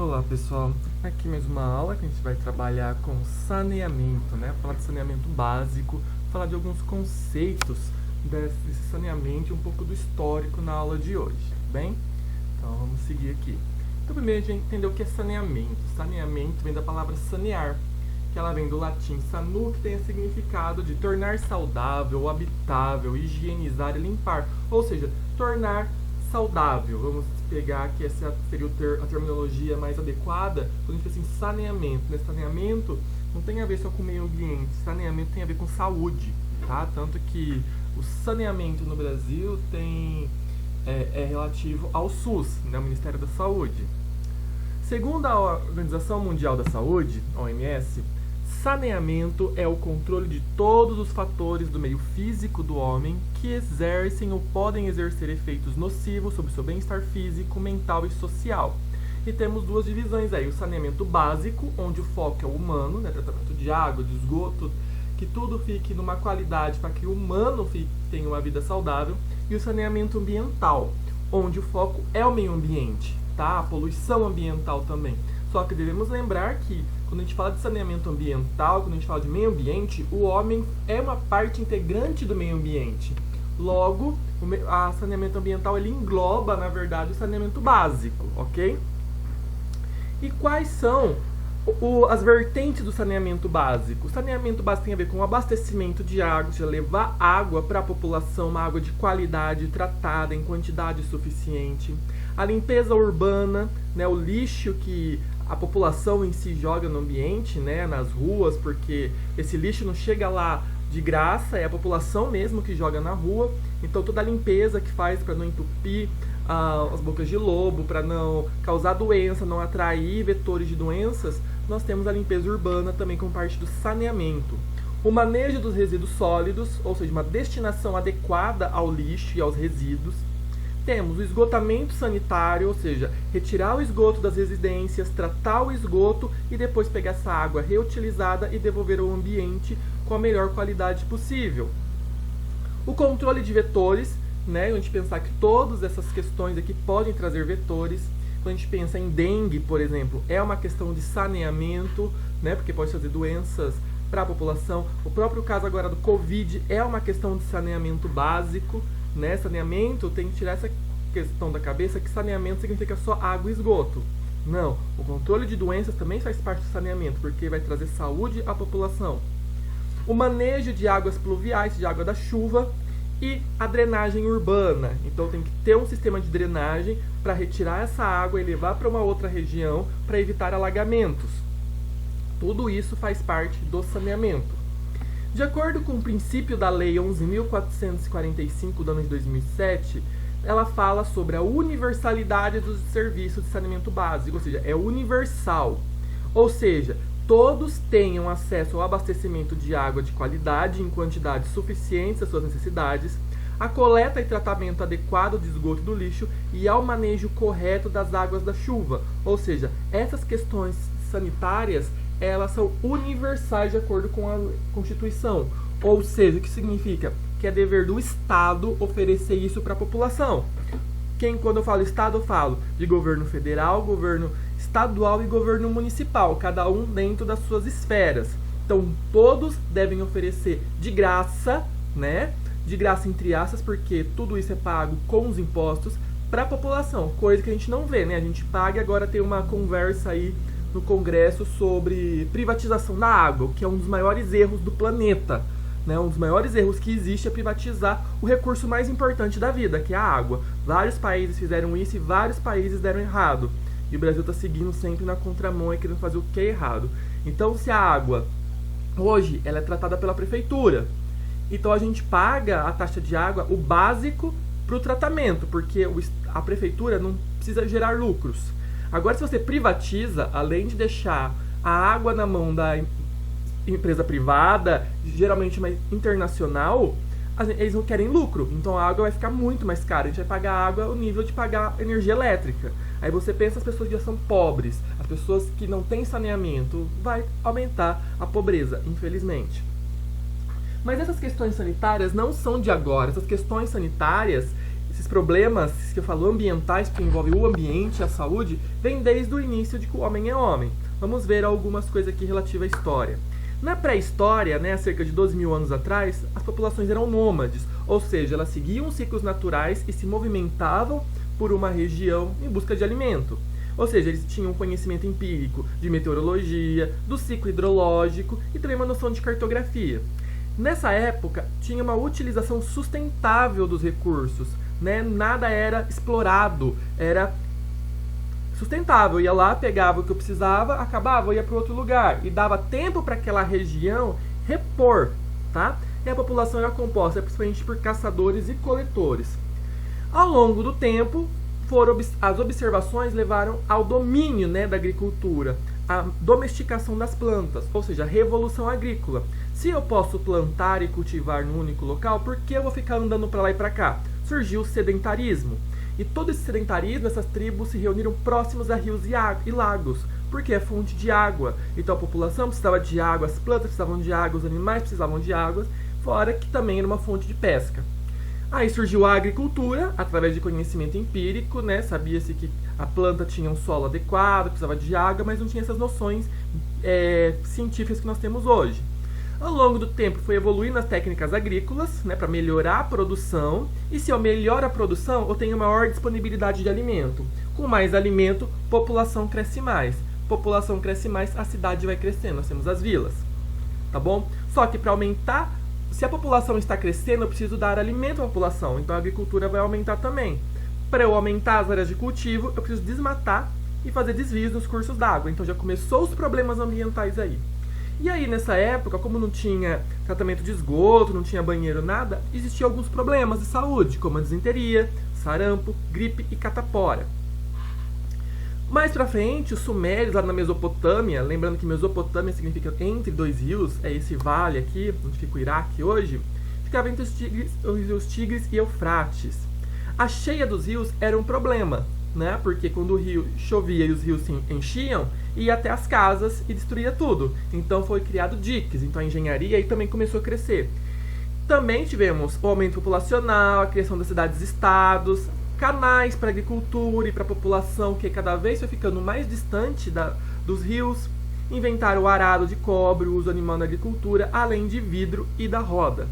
Olá pessoal, aqui mais uma aula que a gente vai trabalhar com saneamento, né? Falar de saneamento básico, falar de alguns conceitos desse saneamento e um pouco do histórico na aula de hoje, tá bem? Então vamos seguir aqui. Então primeiro a gente entender o que é saneamento. Saneamento vem da palavra sanear, que ela vem do latim sanu, que tem o significado de tornar saudável, habitável, higienizar e limpar, ou seja, tornar saudável. Vamos pegar que essa seria a terminologia mais adequada quando a gente pensa em saneamento. Né? Saneamento não tem a ver só com o meio ambiente, saneamento tem a ver com saúde, tá? Tanto que o saneamento no Brasil é relativo ao SUS, né? O Ministério da Saúde. Segundo a Organização Mundial da Saúde, OMS, saneamento é o controle de todos os fatores do meio físico do homem que exercem ou podem exercer efeitos nocivos sobre seu bem-estar físico, mental e social. E temos duas divisões aí, o saneamento básico, onde o foco é o humano, né, tratamento de água, de esgoto, que tudo fique numa qualidade para que o humano tenha uma vida saudável, e o saneamento ambiental, onde o foco é o meio ambiente, tá? A poluição ambiental também. Só que devemos lembrar que quando a gente fala de saneamento ambiental, quando a gente fala de meio ambiente, o homem é uma parte integrante do meio ambiente. Logo, o saneamento ambiental ele engloba, na verdade, o saneamento básico, ok? E quais são as vertentes do saneamento básico? O saneamento básico tem a ver com o abastecimento de água, ou seja, levar água para a população, uma água de qualidade, tratada em quantidade suficiente. A limpeza urbana, né, o lixo que a população em si joga no ambiente, né, nas ruas, porque esse lixo não chega lá de graça, é a população mesmo que joga na rua. Então toda a limpeza que faz para não entupir as bocas de lobo, para não causar doença, não atrair vetores de doenças, nós temos a limpeza urbana também como parte do saneamento. O manejo dos resíduos sólidos, ou seja, uma destinação adequada ao lixo e aos resíduos. Temos o esgotamento sanitário, ou seja, retirar o esgoto das residências, tratar o esgoto e depois pegar essa água reutilizada e devolver ao ambiente com a melhor qualidade possível. O controle de vetores, né, a gente pensar que todas essas questões aqui podem trazer vetores. Quando a gente pensa em dengue, por exemplo, é uma questão de saneamento, né, porque pode trazer doenças para a população. O próprio caso agora do Covid é uma questão de saneamento básico. Né? Saneamento, tem que tirar essa questão da cabeça que saneamento significa só água e esgoto. Não, o controle de doenças também faz parte do saneamento, porque vai trazer saúde à população. O manejo de águas pluviais, de água da chuva, e a drenagem urbana. Então tem que ter um sistema de drenagem para retirar essa água e levar para uma outra região para evitar alagamentos. Tudo isso faz parte do saneamento. De acordo com o princípio da Lei 11.445 do ano de 2007, ela fala sobre a universalidade dos serviços de saneamento básico, ou seja, é universal. Ou seja, todos tenham acesso ao abastecimento de água de qualidade em quantidades suficientes às suas necessidades, a coleta e tratamento adequado de esgoto do lixo e ao manejo correto das águas da chuva. Ou seja, essas questões sanitárias elas são universais de acordo com a Constituição. Ou seja, o que significa? Que é dever do Estado oferecer isso para a população. Quando eu falo Estado, eu falo de governo federal, governo estadual e governo municipal, cada um dentro das suas esferas. Então, todos devem oferecer de graça, né? De graça entre aspas, porque tudo isso é pago com os impostos para a população, coisa que a gente não vê, né? A gente paga e agora tem uma conversa aí no Congresso sobre privatização da água, que é um dos maiores erros do planeta. Né? Um dos maiores erros que existe é privatizar o recurso mais importante da vida, que é a água. Vários países fizeram isso e vários países deram errado. E o Brasil está seguindo sempre na contramão e querendo fazer o que é errado. Então, se a água, hoje, ela é tratada pela prefeitura, então a gente paga a taxa de água, o básico, para o tratamento, porque a prefeitura não precisa gerar lucros. Agora, se você privatiza, além de deixar a água na mão da empresa privada, geralmente uma internacional, eles não querem lucro. Então a água vai ficar muito mais cara. A gente vai pagar a água ao nível de pagar energia elétrica. Aí você pensa as pessoas que já são pobres, as pessoas que não têm saneamento, vai aumentar a pobreza, infelizmente. Mas essas questões sanitárias não são de agora. Essas questões sanitárias esses problemas que eu falo ambientais, que envolvem o ambiente e a saúde, vem desde o início de que o homem é homem. Vamos ver algumas coisas aqui relativas à história. Na pré-história, né, há cerca de 12 mil anos atrás, as populações eram nômades, ou seja, elas seguiam ciclos naturais e se movimentavam por uma região em busca de alimento. Ou seja, eles tinham conhecimento empírico de meteorologia, do ciclo hidrológico e também uma noção de cartografia. Nessa época, tinha uma utilização sustentável dos recursos, né? Nada era explorado, era sustentável. Ia lá, pegava o que eu precisava, acabava, ia para outro lugar e dava tempo para aquela região repor, tá? E a população era composta principalmente por caçadores e coletores. Ao longo do tempo, as observações levaram ao domínio, né, da agricultura, a domesticação das plantas, ou seja, a revolução agrícola. Se eu posso plantar e cultivar num único local, por que eu vou ficar andando para lá e para cá? Surgiu o sedentarismo. E todo esse sedentarismo, essas tribos se reuniram próximos a rios e lagos, porque é fonte de água. Então a população precisava de água, as plantas precisavam de água, os animais precisavam de água, fora que também era uma fonte de pesca. Aí surgiu a agricultura, através de conhecimento empírico, né? Sabia-se que a planta tinha um solo adequado, precisava de água, mas não tinha essas noções científicas que nós temos hoje. Ao longo do tempo foi evoluindo as técnicas agrícolas, né, para melhorar a produção, e se eu melhoro a produção, eu tenho maior disponibilidade de alimento. Com mais alimento, população cresce mais. População cresce mais, a cidade vai crescendo, nós temos as vilas, tá bom? Só que para aumentar, se a população está crescendo, eu preciso dar alimento à população, então a agricultura vai aumentar também. Para eu aumentar as áreas de cultivo, eu preciso desmatar e fazer desvios nos cursos d'água, então já começou os problemas ambientais aí. E aí, nessa época, como não tinha tratamento de esgoto, não tinha banheiro, nada, existiam alguns problemas de saúde, como a disenteria, sarampo, gripe e catapora. Mais pra frente, os sumérios lá na Mesopotâmia, lembrando que Mesopotâmia significa entre dois rios, é esse vale aqui, onde fica o Iraque hoje, ficava entre os Tigres e Eufrates. A cheia dos rios era um problema, né? Porque quando o rio chovia e os rios se enchiam, ia até as casas e destruía tudo. Então foi criado diques, então a engenharia aí também começou a crescer. Também tivemos o aumento populacional, a criação das cidades-estados, canais para agricultura e para a população, que cada vez foi ficando mais distante dos rios. Inventaram o arado de cobre, o uso animal na agricultura, além de vidro e da roda.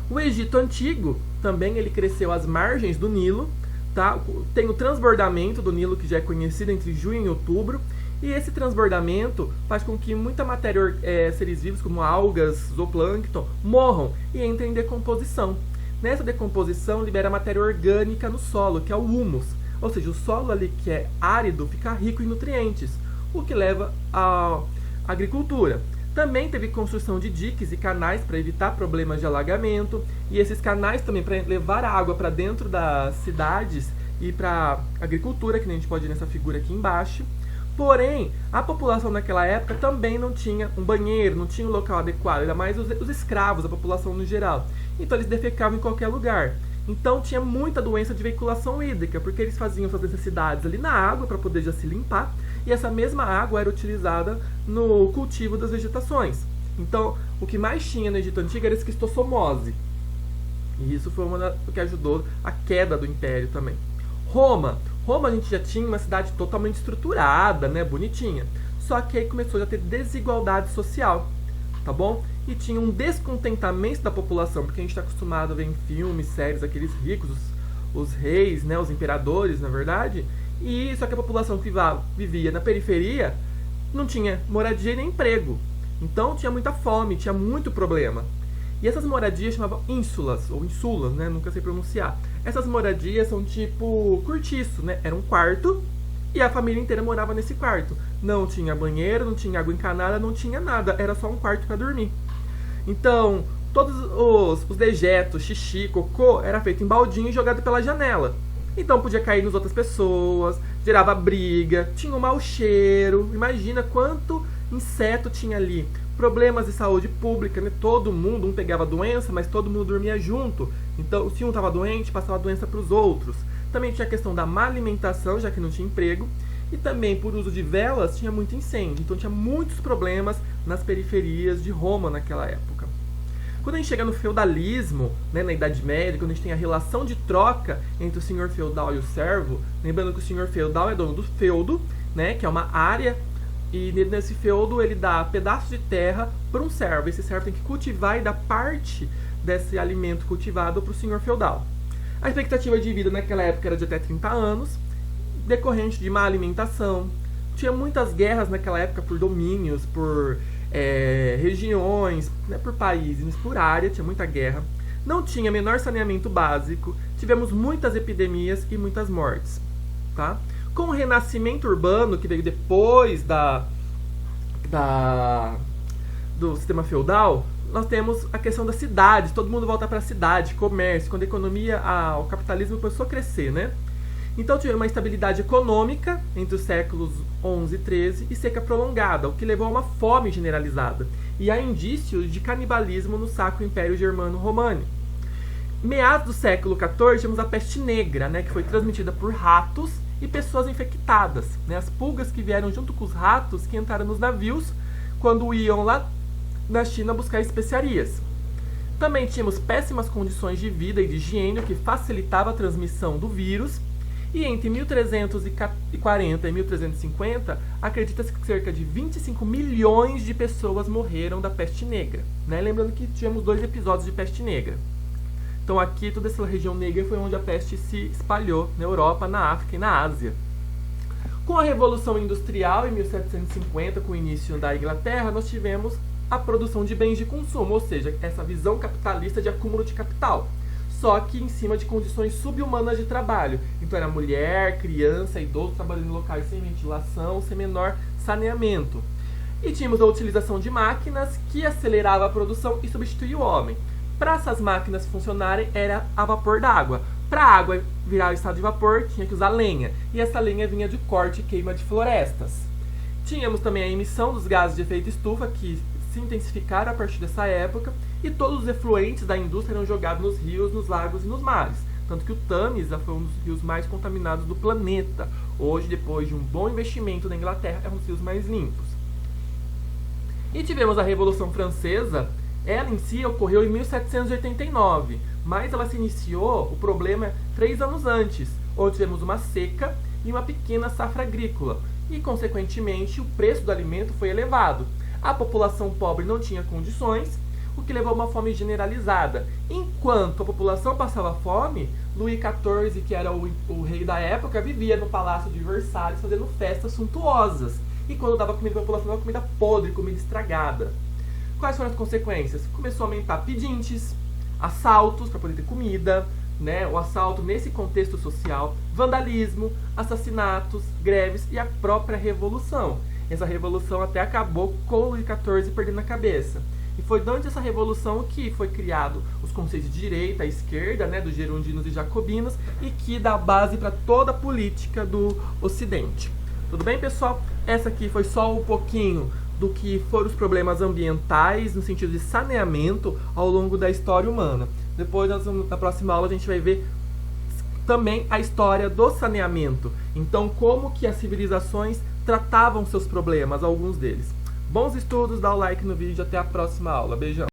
O Egito Antigo, também ele cresceu às margens do Nilo, tá? Tem o transbordamento do Nilo, que já é conhecido entre junho e outubro, e esse transbordamento faz com que muita matéria, seres vivos, como algas, zooplâncton, morram e entrem em decomposição. Nessa decomposição, libera matéria orgânica no solo, que é o humus. Ou seja, o solo ali que é árido fica rico em nutrientes, o que leva à agricultura. Também teve construção de diques e canais para evitar problemas de alagamento, e esses canais também para levar a água para dentro das cidades e para a agricultura, que nem a gente pode ver nessa figura aqui embaixo. Porém, a população naquela época também não tinha um banheiro, não tinha um local adequado, era mais os escravos, a população no geral. Então eles defecavam em qualquer lugar. Então tinha muita doença de veiculação hídrica, porque eles faziam suas necessidades ali na água para poder já se limpar, e essa mesma água era utilizada no cultivo das vegetações. Então, o que mais tinha no Egito Antigo era esquistossomose. E isso foi o que ajudou a queda do Império também. Roma a gente já tinha uma cidade totalmente estruturada, né, bonitinha. Só que aí começou a ter desigualdade social, tá bom? E tinha um descontentamento da população, porque a gente está acostumado a ver em filmes, séries, aqueles ricos, os reis, né, os imperadores, na verdade. E só que a população que vivia na periferia não tinha moradia nem emprego. Então tinha muita fome, tinha muito problema. E essas moradias chamavam ínsulas, ou insulas, né? Nunca sei pronunciar. Essas moradias são tipo cortiço, né? Era um quarto e a família inteira morava nesse quarto. Não tinha banheiro, não tinha água encanada, não tinha nada. Era só um quarto para dormir. Então, todos os dejetos, xixi, cocô, era feito em baldinho e jogado pela janela. Então podia cair nas outras pessoas, gerava briga, tinha um mau cheiro. Imagina quanto inseto tinha ali. Problemas de saúde pública, né? Todo mundo, um pegava doença, mas todo mundo dormia junto. Então, se um estava doente, passava a doença para os outros. Também tinha a questão da má alimentação, já que não tinha emprego. E também, por uso de velas, tinha muito incêndio. Então, tinha muitos problemas nas periferias de Roma naquela época. Quando a gente chega no feudalismo, né, na Idade Média, quando a gente tem a relação de troca entre o senhor feudal e o servo, lembrando que o senhor feudal é dono do feudo, né, que é uma área, e nesse feudo ele dá pedaços de terra para um servo. Esse servo tem que cultivar e dar parte desse alimento cultivado para o senhor feudal. A expectativa de vida naquela época era de até 30 anos, decorrente de má alimentação. Tinha muitas guerras naquela época por domínios, por regiões, né, por países, por área, tinha muita guerra. Não tinha menor saneamento básico, tivemos muitas epidemias e muitas mortes. Tá? Com o renascimento urbano, que veio depois do sistema feudal, nós temos a questão das cidades, todo mundo volta para a cidade, comércio, quando a economia, o capitalismo começou a crescer, né? Então tivemos uma estabilidade econômica entre os séculos 11 e 13 e seca prolongada, o que levou a uma fome generalizada. E há indícios de canibalismo no Sacro Império Germano-Romano. Meados do século XIV, temos a peste negra, né, que foi transmitida por ratos e pessoas infectadas. Né, as pulgas que vieram junto com os ratos que entraram nos navios quando iam lá na China buscar especiarias. Também tínhamos péssimas condições de vida e de higiene, o que facilitava a transmissão do vírus. E entre 1340 e 1350, acredita-se que cerca de 25 milhões de pessoas morreram da peste negra. Né? Lembrando que tivemos 2 episódios de peste negra. Então aqui, toda essa região negra foi onde a peste se espalhou, na Europa, na África e na Ásia. Com a Revolução Industrial, em 1750, com o início da Inglaterra, nós tivemos a produção de bens de consumo, ou seja, essa visão capitalista de acúmulo de capital. Só que em cima de condições subhumanas de trabalho. Então era mulher, criança, idoso trabalhando em locais sem ventilação, sem menor saneamento. E tínhamos a utilização de máquinas que acelerava a produção e substituía o homem. Para essas máquinas funcionarem era a vapor d'água. Para a água virar o estado de vapor, tinha que usar lenha. E essa lenha vinha de corte e queima de florestas. Tínhamos também a emissão dos gases de efeito estufa, que se intensificaram a partir dessa época, e todos os efluentes da indústria eram jogados nos rios, nos lagos e nos mares. Tanto que o Tâmisa foi um dos rios mais contaminados do planeta. Hoje, depois de um bom investimento na Inglaterra, é um dos rios mais limpos. E tivemos a Revolução Francesa. Ela em si ocorreu em 1789, mas ela se iniciou, o problema, 3 anos antes, onde tivemos uma seca e uma pequena safra agrícola. E, consequentemente, o preço do alimento foi elevado. A população pobre não tinha condições, o que levou a uma fome generalizada. Enquanto a população passava fome, Luís XIV, que era o rei da época, vivia no Palácio de Versalhes fazendo festas suntuosas. E quando dava comida para a população, dava comida podre, comida estragada. Quais foram as consequências? Começou a aumentar pedintes, assaltos para poder ter comida, né? O assalto nesse contexto social, vandalismo, assassinatos, greves e a própria revolução. Essa revolução até acabou com o Luís XIV perdendo a cabeça. E foi durante essa revolução que foi criado os conceitos de direita e esquerda, né, dos gerondinos e jacobinos, e que dá base para toda a política do Ocidente. Tudo bem, pessoal? Essa aqui foi só um pouquinho do que foram os problemas ambientais no sentido de saneamento ao longo da história humana. Depois, na próxima aula, a gente vai ver também a história do saneamento. Então, como que as civilizações tratavam seus problemas, alguns deles. Bons estudos, dá o like no vídeo, até a próxima aula. Beijão!